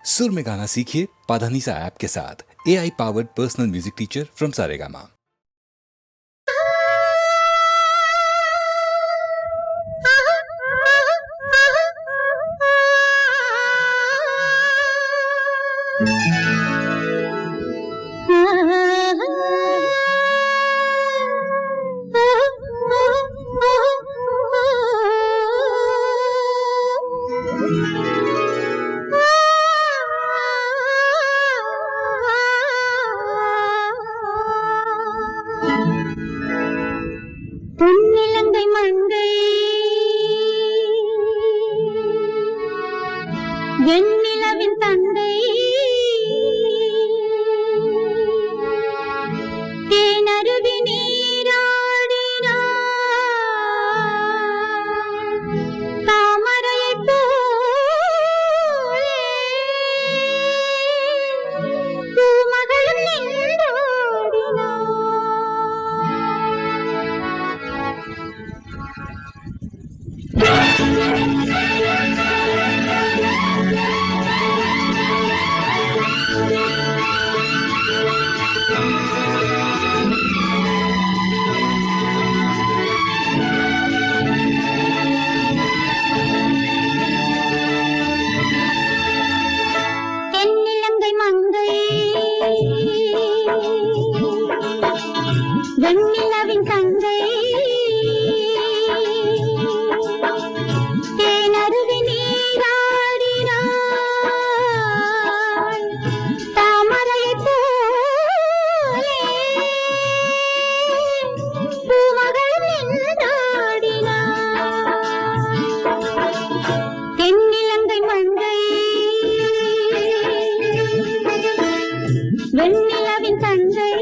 सुर में गाना सीखिए पाधानीसा ऐप के साथ। AI powered personal music teacher from Saregama. பொன்னிலங்கை மங்கை வெண்ணிலவின் தங்கை தேனருவி நீராடினாள் தாமரையைப் போலே பூமகளும் நின்றாடினாள். தென்னிலங்கை மங்கை வெண்ணிலவின் தங்கை தேனருவி நீராடினாள் தாமரையைப் போலே பூமகளும் நின்றாடினாள். தென்னிலங்கை மங்கை வெண்ணிலவின் தங்கை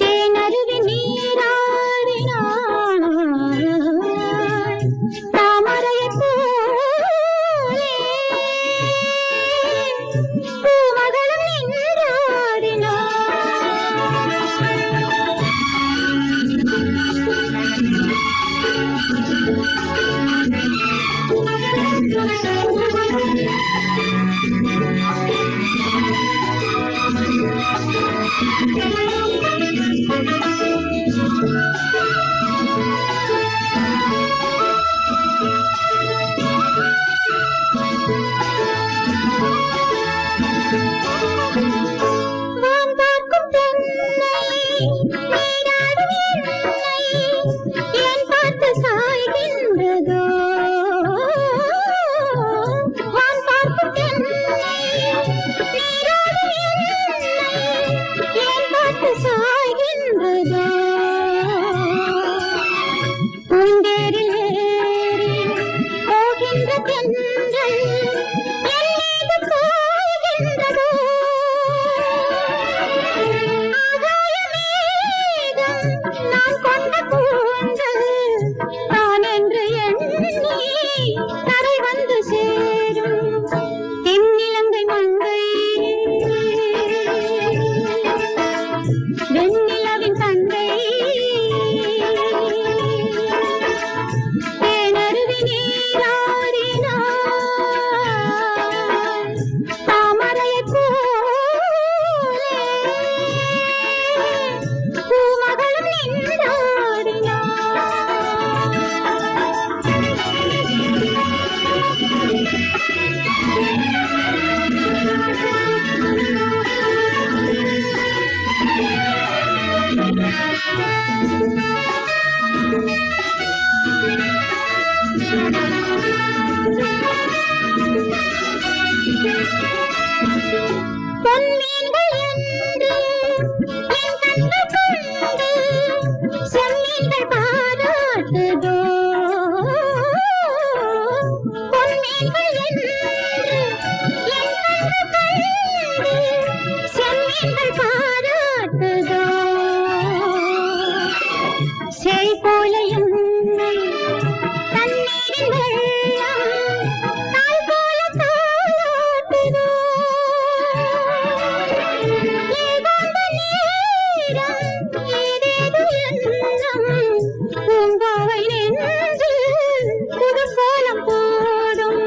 தேனருவி நீராடினாள் தாமரையைப் போலே பூமகளும் நின்றாடினாள். வான் பார்க்கும் பெண்ணை நீராடும் என்னை ஏன் பார்த்து சாய்கின்றதோ? வான் பார்க்கும் பெண்ணை நீராடும் என்னை ஏன் பார்த்து சாய்கின்றதோ? பூந்தேரில் ஏறி போகின்ற தென்றல் என் மீது பாய்கின்றதோ? ஆகாய மேகம் நான் கொண்ட கூந்தல் நான் என்று எண்ணி தரை வந்து சேரும். தென்னிலங்கை மங்கை வெண்ணிலவின் தங்கை தேனருவி நீராடினாள் தாமரையைப் போலே பூமகளும் நின்றாடினாள். பொன்மீன்கள் என்று என் கண்கள் கண்டு செம்மீன்கள் பாராட்டுதோ? பொன்மீன்கள் என்று என் கண்கள் கண்டு செம்மீன்கள் பாராட்டுதோ? செய் போல என்னை தண்ணீரின் வெள்ளம் தாய் போல தாளாட்டுதோ? ஏகாந்த நேரம் ஏதேது எண்ணம் பூங்காவை நின்று புது கோலம் போடும்.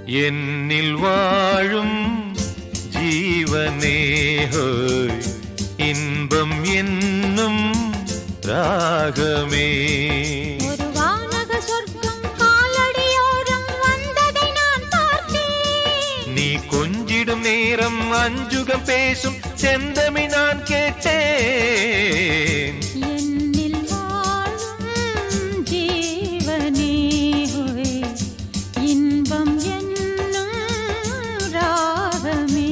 என்னில் வாழும் ஜீவனே ஹோய் இன்பம் என்னும் ராகமே ஒரு வானக சொர்க்கம் காலடியோரம் வந்ததை நான் பார்த்தேன். நீ கொஞ்சிடும் நேரம் அஞ்சுகம் பேசும் செந்தமி நான் கேட்டேன். என்னில் வாழும் ஜீவனே ஹோய் இன்பம் என்னும் ராகமே.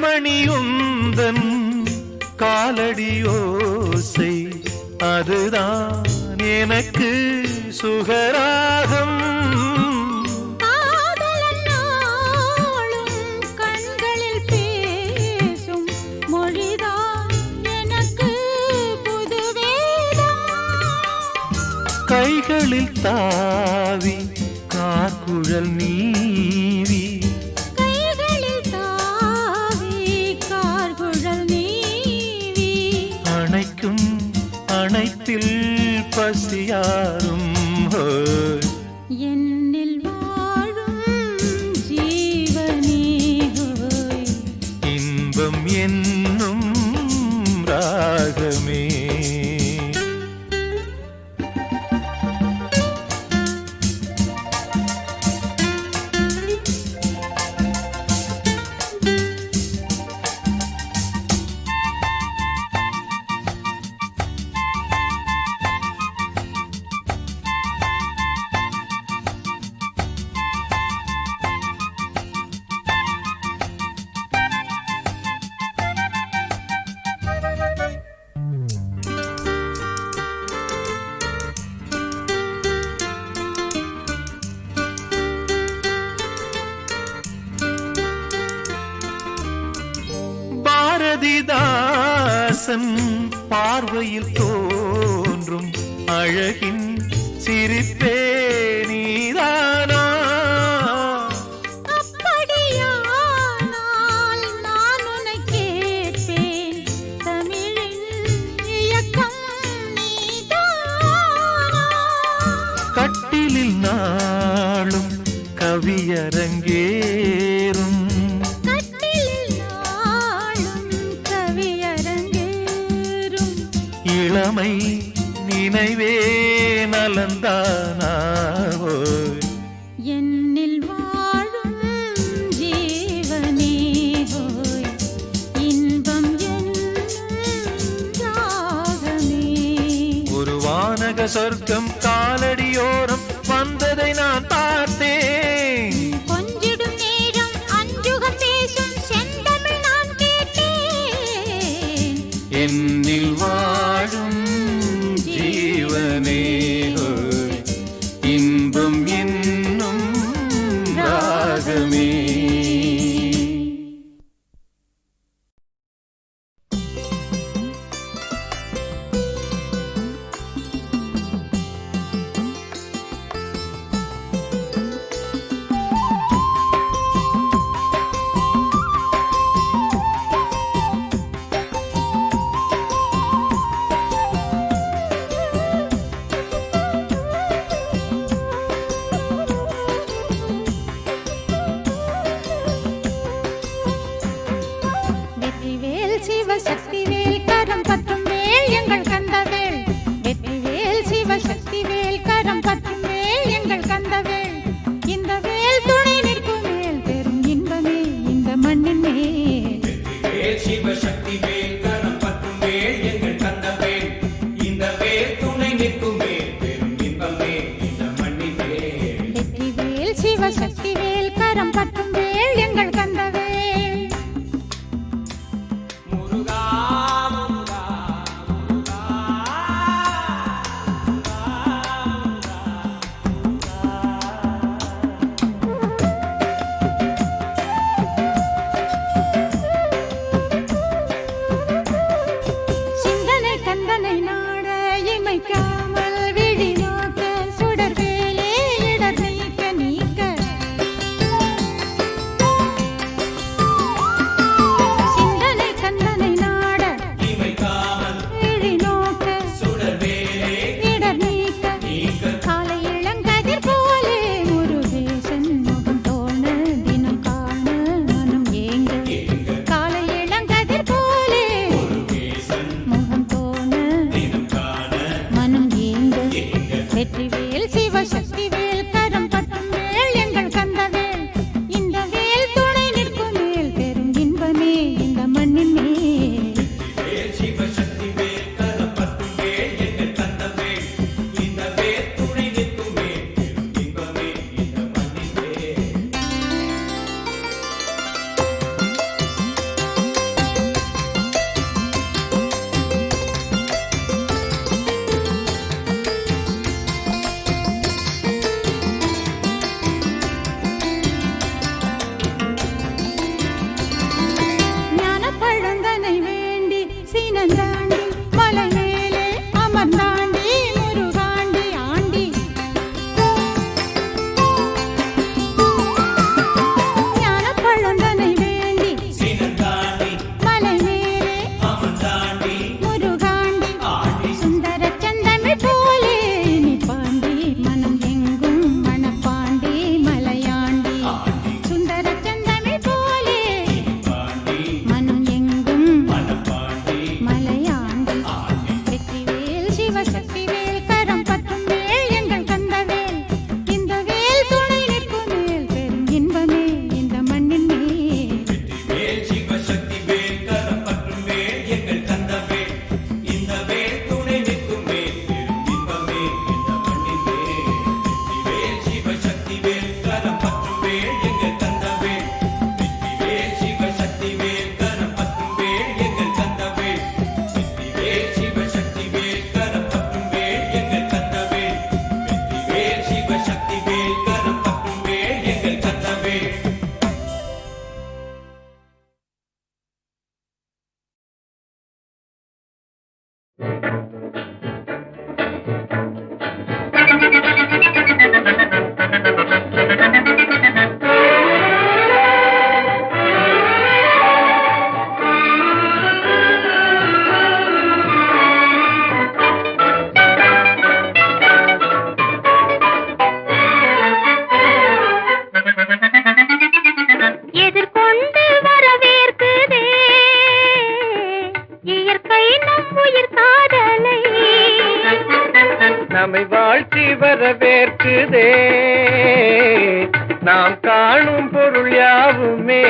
கண்மணியுந்தன் காலடியோசை அதுதான் எனக்கு சுகராகம். காதலன் நாளும் கண்களில் பேசும் மொழிதான் எனக்கு புது வேதம். கைகளில் தாவி காக்குழல் நீவி கைகளில் தாவி கார்குழல் நீவி அணைக்கும் அணைப்பில் பசியாரும் ஹோய். என்னில் வாழும் ஜீவனே ஹோய் இன்பம் என்னும் ராகமே பாரதிதாசன் பார்வையில் தோன்றும் அழகின் சிரிப்பே நீதானா? அப்படியானால் நான் உன்னை கேட்பேன் தமிழின் இயக்கம் நீதானா? கட்டிலில் நாளும் கவியரங்கேறும் கட்டிலில் நாளும் கவியரங்கேறும் இளமை நினைவே நலந்தானாவோ. என்னில் வாழும் ஜீவனே ஹோய் இன்பம் என்னும் ராகமே. ஒரு வானக சொர்க்கம் காலடியோரம் வந்ததை நான் பார்த்தேன். கொஞ்சிடும் நேரம் அஞ்சுகம் பேசும் செந்தமிழ் நான் கேட்டேன். என்னில் வாழும் ஜீவனே ஹோய் இன்பம் என்னும் ராகமே. வெற்றிவேல் சிவசக்திவேல் கரம் பற்றும் வேல் எங்கள் கந்தவேல். வெற்றிவேல் சிவசக்திவேல் கரம் பற்றும் வேல் எங்கள் கந்தவேல். இந்த வேல் துணை நிற்கும் வேல் பெரும் இன்பமே இந்த மண்ணின் மேல். வேல் சிவசக்தி வேல் கரம் பற்றும் வேல் எங்கள் கந்தவேல். இந்த வேல் துணை நிற்கும் வேல் பெரும் இன்பமே இந்த மண்ணின் மேல். வெற்றிவேல் சிவசக்திவேல் கரம் பற்றும் வேல் எங்கள் கந்தவேல். காட்சி வரவேற்குதே நாம் காணும் பொருள் யாவுமே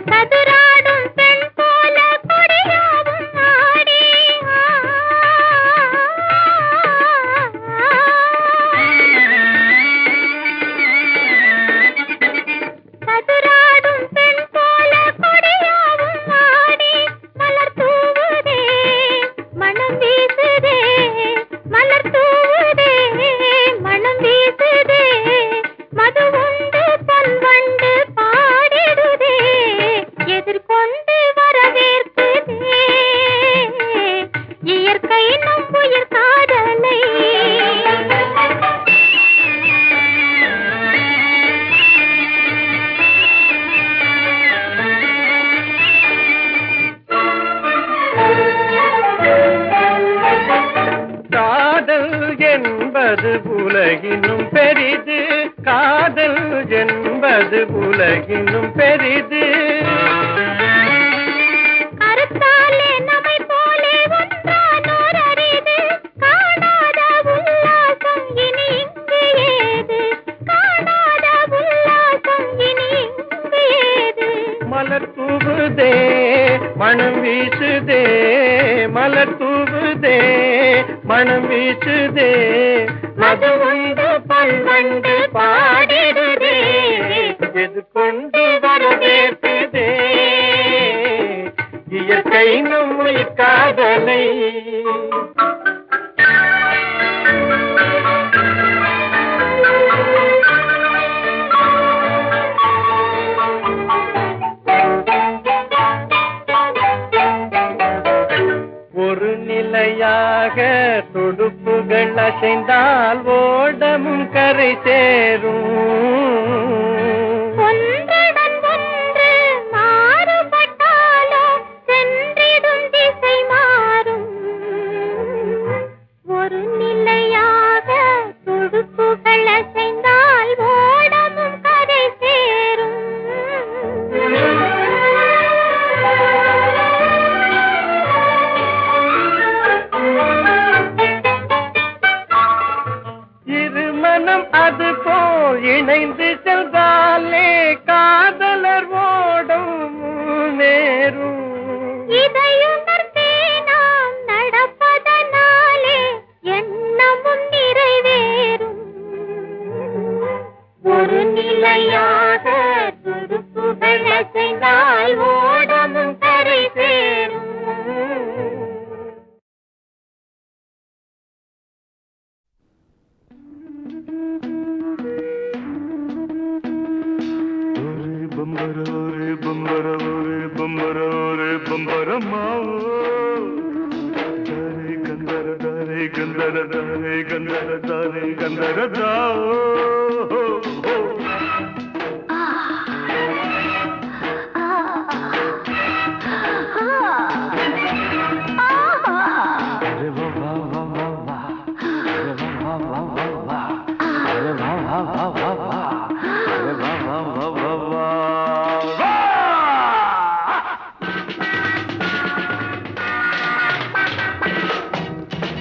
சதுராடும் பெண் போல கொடியாவும் ஆடி சதுராடும் பெண் போல கொடியாவும் ஆடி மலர் தூவுதே மனம் வீசுதே மலர் தூவுதே மனம் வீசுதே மது உண்டு பல்வண்டு பாடிடுதே எதிர்கொண்டு வரவேற்குதே இயற்கை நம் உயிர் காதலை காதல் என்பது உலகினும் பெரிது காதல் என்பது உலகினும் பெரிது கருத்தாலே நம்மை போலே ஒன்றானோர் அரிது காணாத உல்லாசம் இனி இங்கு ஏது காணாத உல்லாசம் இனி இங்கு ஏது மலர் தூவுதே மனம் வீசுதே மலர் தூவுதே மனம் வீசுதே மது உண்டு பல்வண்டு பாடிடுதே எது கொண்டு வரவேற்குதே இயற்கை நம்மை காதலை ஒரு நிலையாக துடுப்புகள் அசைந்தால் ஓடமும் கரை சேரும் ஒன்றுடன் ஒன்று மாறுபட்டாலோ சென்றிடும் திசை மாறும் ஒரு நிலையாக துடுப்புகள் அசைந்தால் ஓடமும் கரை சேரும் இருமனம் அது போல் இணைந்து சென்றாலே காதலர் ஓடும் நேரும் இதையுணர்ந்தே நாம் நடப்பதனாலே எண்ணமும் நிறைவேறும் ஒரு நிலையாக துடுப்புகள் அசைந்தால் ஓடமும் கரை சேரும்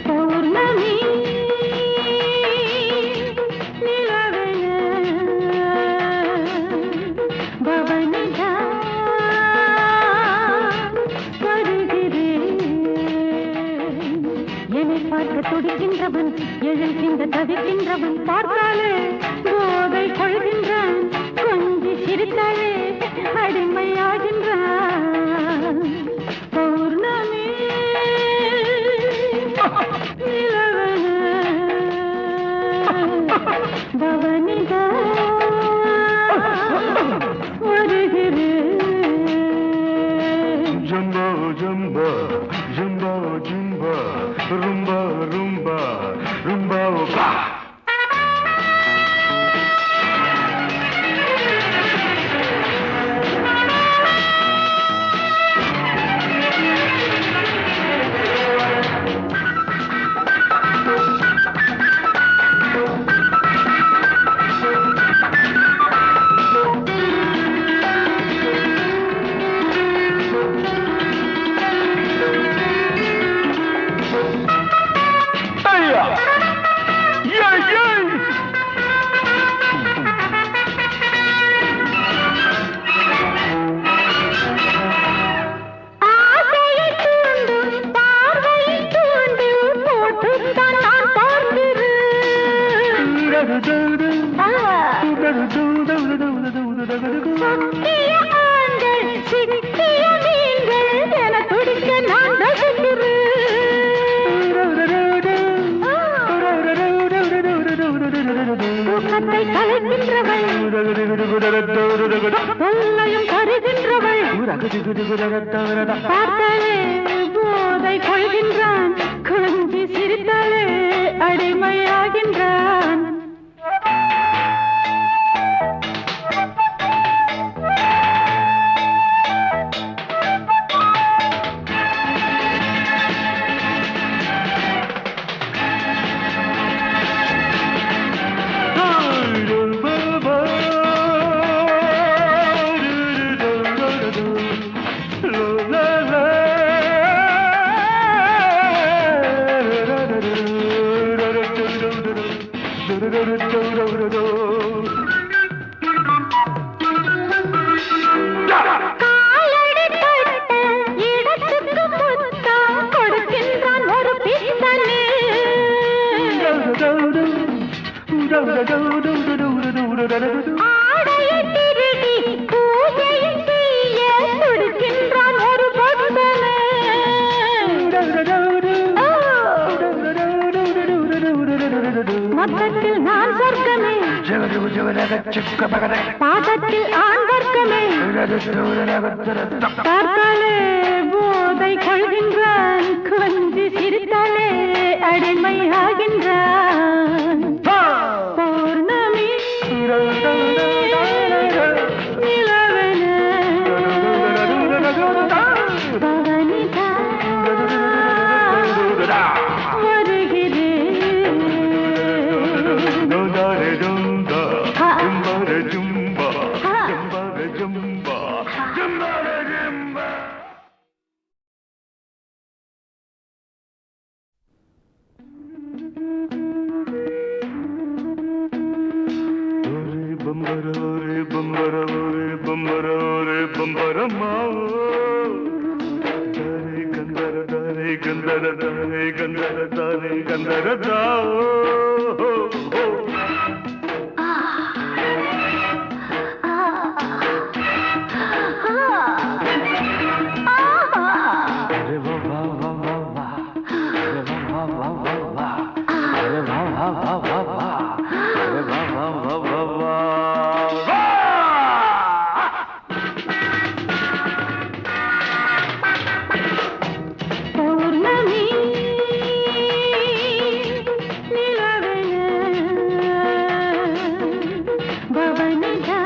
பௌர்ணமி பவனிதா வருகிறேன் என்னை பார்க்க துடிக்கின்றவன் எழுகின்ற தவிக்கின்றவன் பார்த்தாலே போதை கொள்கின்றான் கொஞ்சி சிரித்தாலே அடிமையாகின்றான் பௌர்ணமி பவனிதா வருகிறேன் ஜம்பா ஜம்பா ஜம்பா ஜம்பா ரும்பா ரும்பா ரும்பா பா சொக்கிய ஆண்கள் சிக்கிய மீன்கள் என துடிக்க நான் ரசிக்கிறேன். தூக்கத்தை கலைக்கின்றவள் சொல்லையும் கருகின்றவள் பார்த்தாலே போதை கொள்கின்றான் கொஞ்சி சிரித்தாலே அடிமையாகின்றான். காலடி தொட்ட இடத்துக்கு முத்தம் கொடுக்கின்றான் ஒரு பித்தனே. ஆடையை திருடி பூஜையை செய்ய துடிக்கின்றான் ஒரு பக்தனே. மொத்தத்தில் நான் சொர்க்கமே பாதத்தில் ஆண் வர்க்கமே பார்த்தாலே போதை கொள்கின்றான் கொஞ்சி சிரித்தாலே அடிமை ஆகின்றான். பௌர்ணமி நிலவென பவனிதா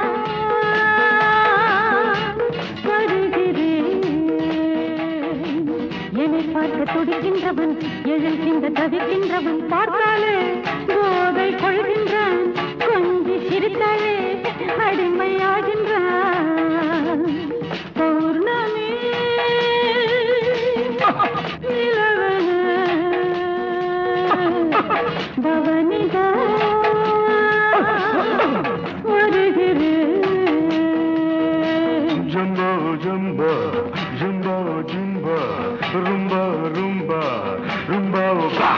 துடிக்கின்றவன் எழுகின்ற தவிக்கின்றவன் பார்த்தாலே போதை கொள்கின்றான் கொஞ்சி சிரித்தாலே அடிமையாகின்றான். பௌர்ணமி நிலவென பவனிதா வருகிறேன். ஜம்பா ஜம்பா ஜம்பா ஜம்பா rumba rumba rumba ba.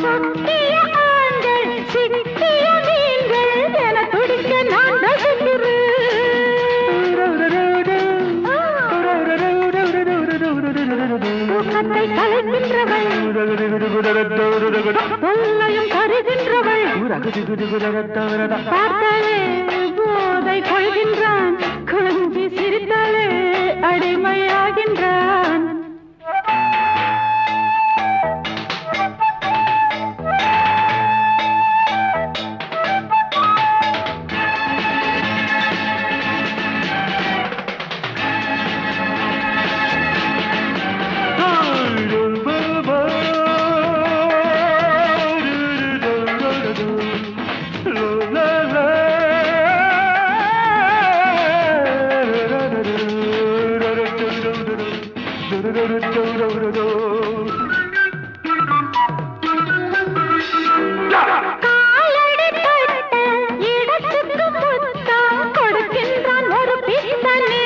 சொக்கிய ஆண்கள் சிக்கிய மீன்கள் என துடிக்க நான் தூக்கத்தை கலைக்கின்றவள் சொல்லையும் கருகின்றவள் பார்த்தாலே போதை கொள்கின்றான் கொஞ்சி சிரித்தாலே அடிமையாகின்றான். காலடி தொட்ட இடத்துக்கு முத்தம் கொடுக்கின்றான் ஒரு பித்தனே.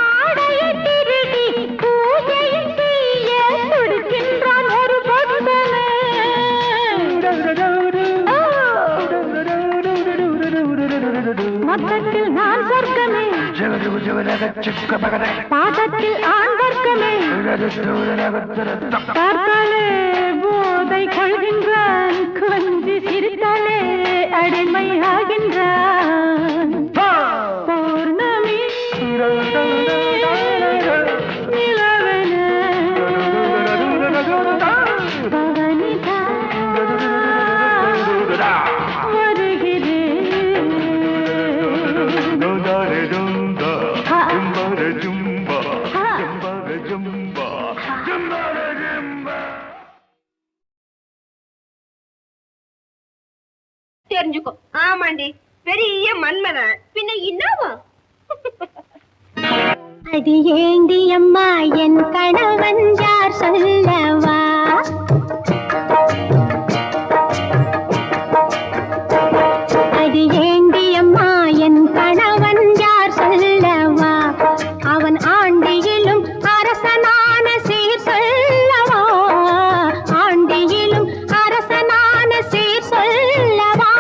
ஆடையை திருடி பூஜையில் தீய கொடுக்கின்றான் ஒரு பக்தனே. மொத்தத்தில் நான் சொர்க்கமே, பாதத்தில் ஆண் வர்க்கமே. பார்த்தாலே போதை கொள்கின்றான், கொஞ்சி சிரித்தாலே அடிமை ஆகின்றான். பௌர்ணமி நிலவென பவனிதா தெரிஞ்சுக்கோ. ஆமாண்டி, பெரிய மன்மதன் பின்ன என்னவா? அது ஏண்டி அம்மா என் கணவன் யார் சொல்லவா? அது ஏண்டி அம்மா என் கணவன் யார் சொல்லவா? அவன் ஆண்டியிலும் அரசனான சீர் சொல்லவா? ஆண்டியிலும் அரசனான சீர் சொல்லவா?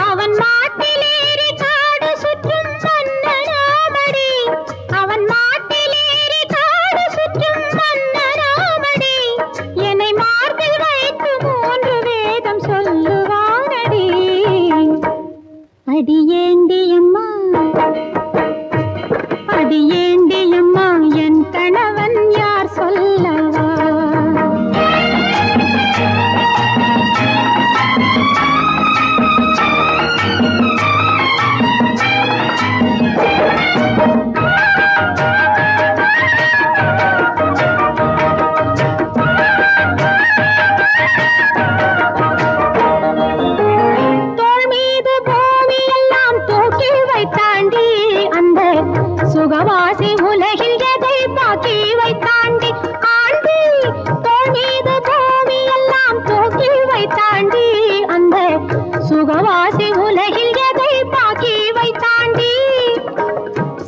அவன் மாட்டிலேறி காடு சுற்றும் மன்னராமடி. அவன் மாட்டிலேறி காடு சுற்றும் மன்னராமடி. என்னை மார்பில் வைத்து 3 வேதம் சொல்லுவானடி. அடி ஏண்டி அம்மா, அடி ஏண்டி அம்மா என் கணவன் யார் சொல்லவா? தோள் மீது பூமி எல்லாம் தூக்கி வைத்தாண்டி, அந்த சுகவாசி உலகில் எதை பாக்கி வைத்தாண்டி. ஆண்டி தோள் மீது பூமி எல்லாம் தூக்கி வைத்தாண்டி, அந்த சுகவாசி உலகில் எதை பாக்கி வைத்தாண்டி.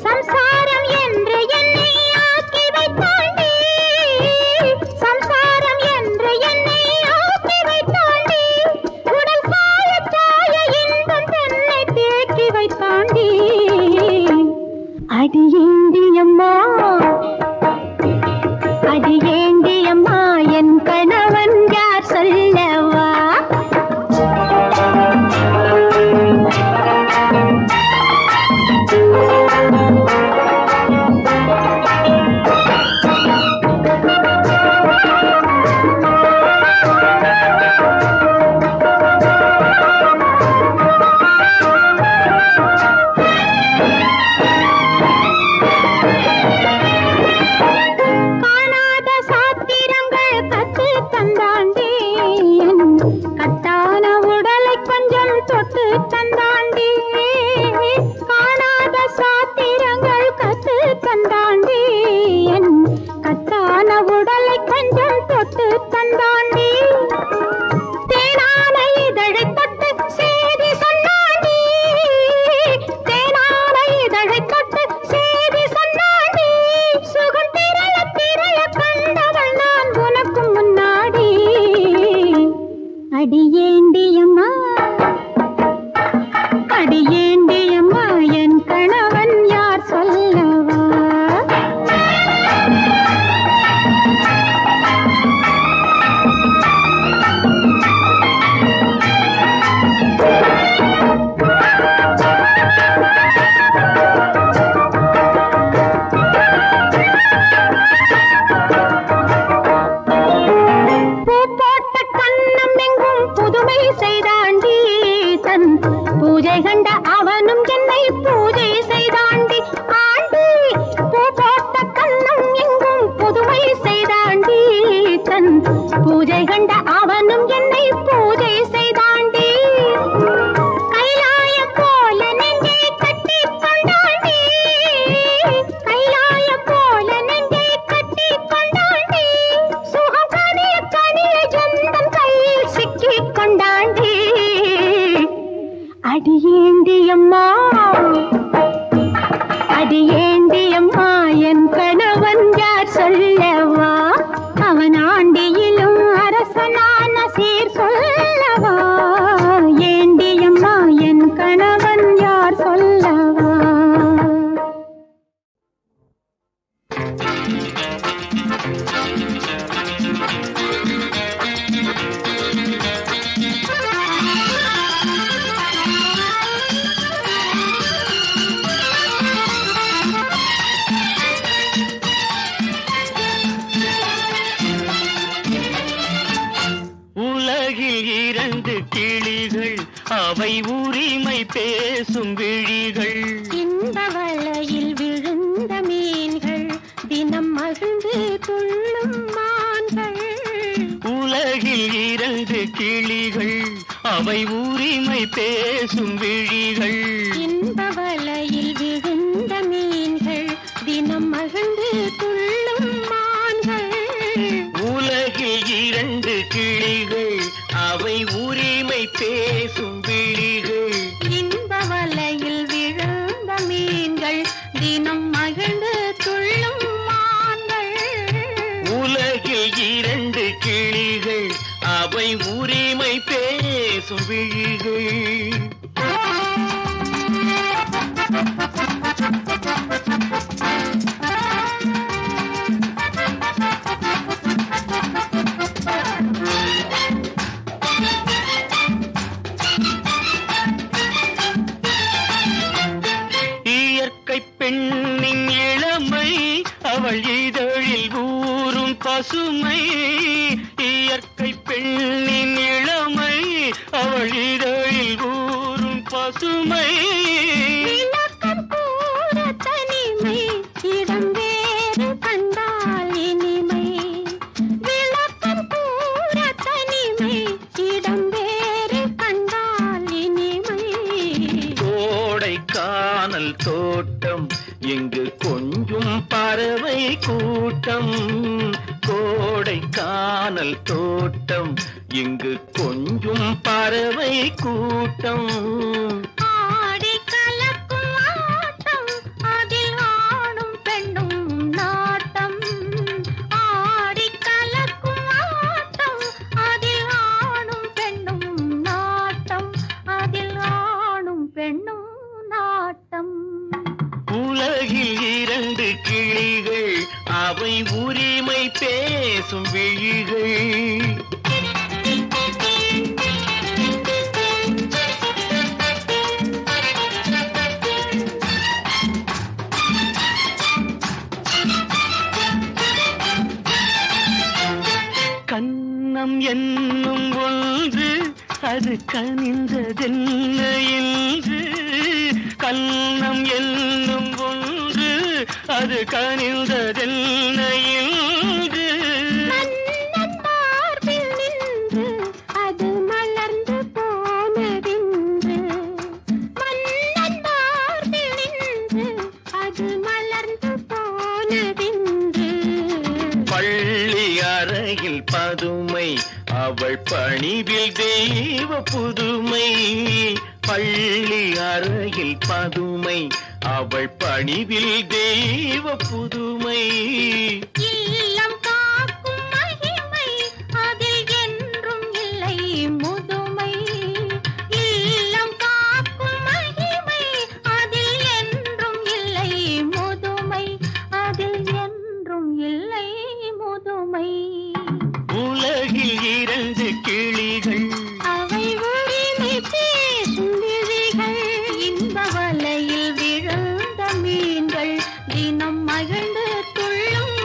சம்சாரம் என்று என்னை ஆக்கி வைத்தாண்டி. சம்சாரம் என்று என்னை ஆக்கி வைத்தாண்டி. உடல் சாய சாய இன்பம் தன்னை தேக்கி வைத்தாண்டி. அடி ஏண்டி அம்மா, அடி ஏண்டி அம்மா என் கணவன் யார் சொல்லவா? ஏண்டியம்மா என் கணவன் யார் சொல்லவா, அவன் ஆண்டியிலும் அரசனான சீர் சொல்லவா, ஏண்டியம்மா என் கணவன் யார் சொல்லவா. உலகில் இரண்டு கிளிகள், அவை உரிமை பேசும் விழிகள். இந்த வலையில் விழுந்த மீன்கள், தினம் மகிழ்ந்து துள்ளும் மான்கள். உலகில் இரண்டு கிளிகள், அவை உரிமை பேசும் விழிகள். இந்த வலையில் விழுந்த மீன்கள், தினம் மகிழ்ந்து துள்ளும் மான்கள். உலகில் இரண்டு கிளிகள், அவை உரிமை பேசும் விழிகள். இந்த வலையில் விழுந்த மீன்கள், தினம் மகிழ்ந்து துள்ளும் மான்கள். உலகில் இரண்டு கிளிகள், அவை உரிமை பேசும் விழிகள். இயற்கை பெண்ணின் இளமை, அவள் இதழில் ஊறும் பசுமை. இயற்கை பெண்ணின் இளமை, அவள் இதழில் ஊறும் பசுமை. விளக்கம் கூற தனிமை, இடம் வேறு கண்டால் இனிமை. விளக்கம் கூற தனிமை, இடம் வேறு கண்டால் இனிமை. கோடைக்கானல் தோட்டம், இங்கு கொஞ்சும் பறவை கூட்டம். கோடைக்கானல் தோட்டம், இங்கு கொஞ்சும் பறவை கூட்டம். ஆடி கலக்கும் ஆட்டம், அதில் ஆணும் பெண்ணும் நாட்டம். ஆடி கலக்கும் ஆட்டம், அதில் ஆணும் பெண்ணும் நாட்டம். அதில் ஆணும் பெண்ணும் நாட்டம். உலகில் இரண்டு கிளிகள், அவை உரிமை பேசும் விழிகள். கன்னம் என்னும் ஒன்று, அது கனிந்ததென்ன என்று. கன்னம் என்னும் ஒன்று, அது கனிந்ததென்ன என்று. மன்னன் மார்பில் நின்று, அது மலர்ந்து போனதென்று. மன்னன் மார்பில் நின்று, அது மலர்ந்து போனதென்று. பள்ளி அறையில் பதுமை, அவள் பணிவில் தெய்வ புதுமை. பள்ளி அறையில் பதுமை, அவள் பணிவில் தெய்வ புதுமை. இல்லம் காக்கும் மகிமை, அதில் என்றும் இல்லை முதுமை. இல்லம் காக்கும் மகிமை, அதில் என்றும் இல்லை முதுமை. அதில் என்றும் இல்லை முதுமை. உலகில் இரண்டு கிளிகள், அவை உரிமை பேசும் விழிகள். இந்த வலையில் விழுந்த மீன்கள், தினம் மகிழ்ந்து துள்ளும்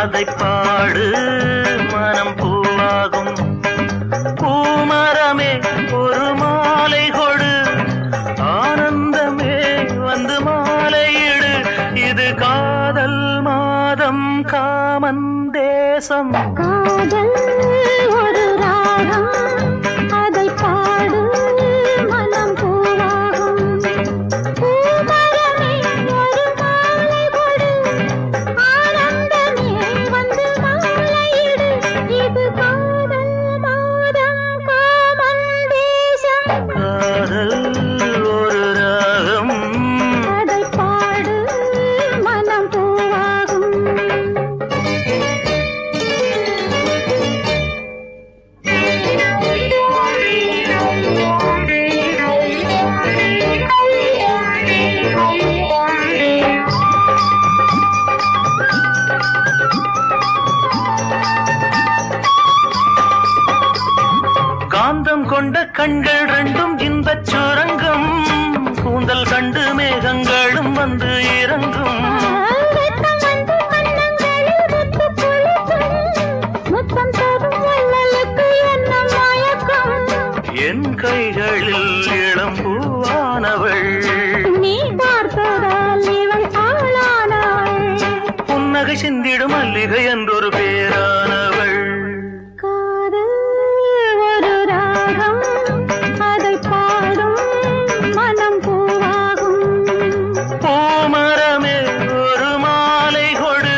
அதை பாடு மனம் பூவாகும். பூமரமே ஒரு மாலை கொடு, ஆனந்தமே வந்து மாலையிடு. இது காதல் மாதம் காமன் தேசம். காதல் ஒரு ராகம், அதை பாடு மனம் பூவாகும். பூமரமே ஒரு மாலை கொடு, ஆனந்தமே வந்து மாலையிடு. இது காதல் மாதம் காமன் தேசம். காதல் ஒரு ராகம், அதை பாடு மனம் பூவாகும். காந்தம் கொண்ட கண்கள் ரெண்டும் இன்பச் சுரங்கம். கூந்தல் கண்டு மேகங்களும் வந்து இறங்கும். வெட்கம் வந்து கண்ணங்களில் முத்து குளிக்கும். முத்தம் தரும் வள்ளலுக்கு என்ன மயக்கம். என் கைகளில் இளம் பூவானவள், நீ பார்த்ததால் இவள் ஆளானவள். புன்னகை சிந்திடும் மல்லிகை என்றொரு பேரானவள். காதல் ஒரு ராகம், அதை பாடும் மனம் பூவாகும். பூமரமே ஒரு மாலை கொடு,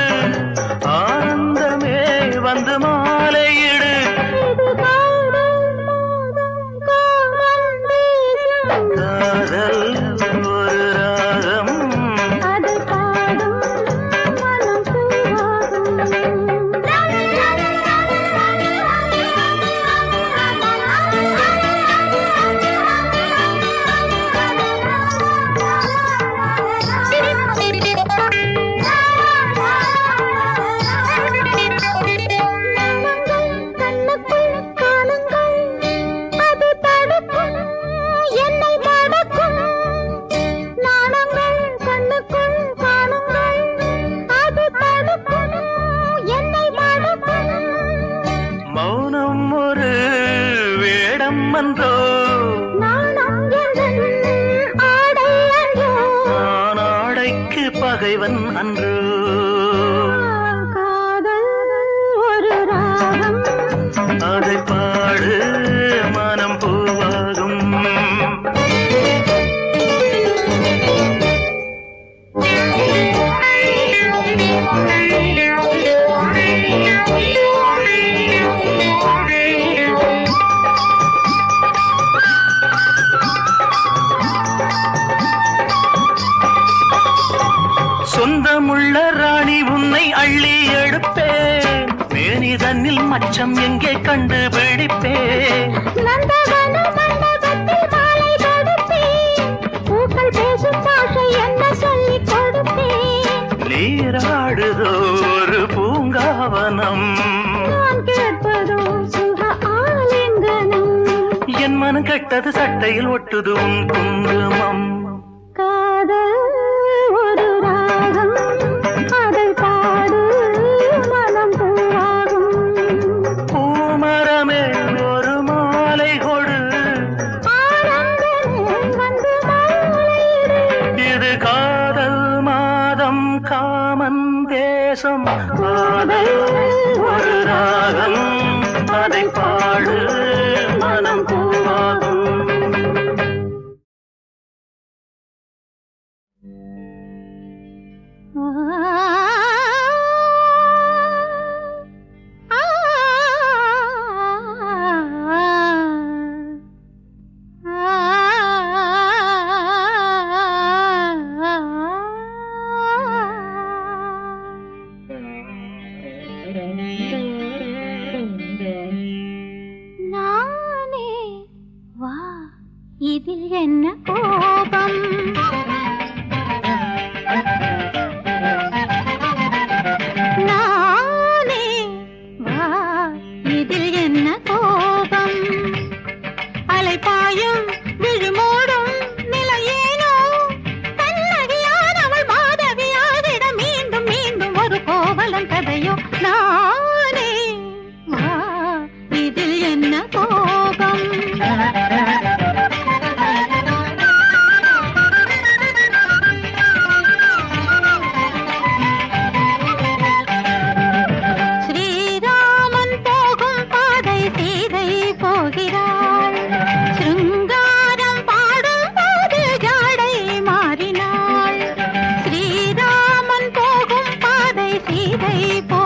ஆனந்தமே வந்து மாலையிடு. இது காதல் மாதம் காமன் தேசம். காதல் ஒரு ராகம், அதை பாடும் மனம் கண்ணுக்குள் காணுங்கள், அது தடுக்கும் என்னை மடக்கும். நாணங்கள் கண்ணுக்குள் காணுங்கள், அது தடுக்கும் என்னை மடக்கும். மௌனம் ஒரு வேடம் என்றோ, நாணம் எந்தன் ஆடை அன்றோ. நான் ஆடைக்கு பகைவன் அன்றோ. காதல் ஒரு ராகம், அதை பாடு மனம் பூவாகும். சொந்தமுள்ள ராணி உன்னை அள்ளி எடுப்பேன். மேனி தன்னில் மச்சம் எங்கே கண்டுபிடிப்பேன். நந்தவன மண்டபத்தில் மாலை தொடுப்பேன். பூக்கள் பேசும் பாஷை என்ன சொல்லிக் கொடுப்பேன். நீராடுதோ ஒரு பூங்காவனம், நான் கேட்பதோ சுக ஆலிங்கனம். என் மனம் கெட்டது சட்டையில் ஒட்டுது உன் குங்குமம். காதல் ஒரு ராகம், அதை பாடு மனம் பூவாகும். பூமரமே ஒரு மாலை கொடு, ஆனந்தமே வந்து மாலையிடு. இது காதல் மாதம் காமன் தேசம். காதல் ஒரு ராகம், அதை பாடு மனம் பூவாகும். நான் கவிதை போ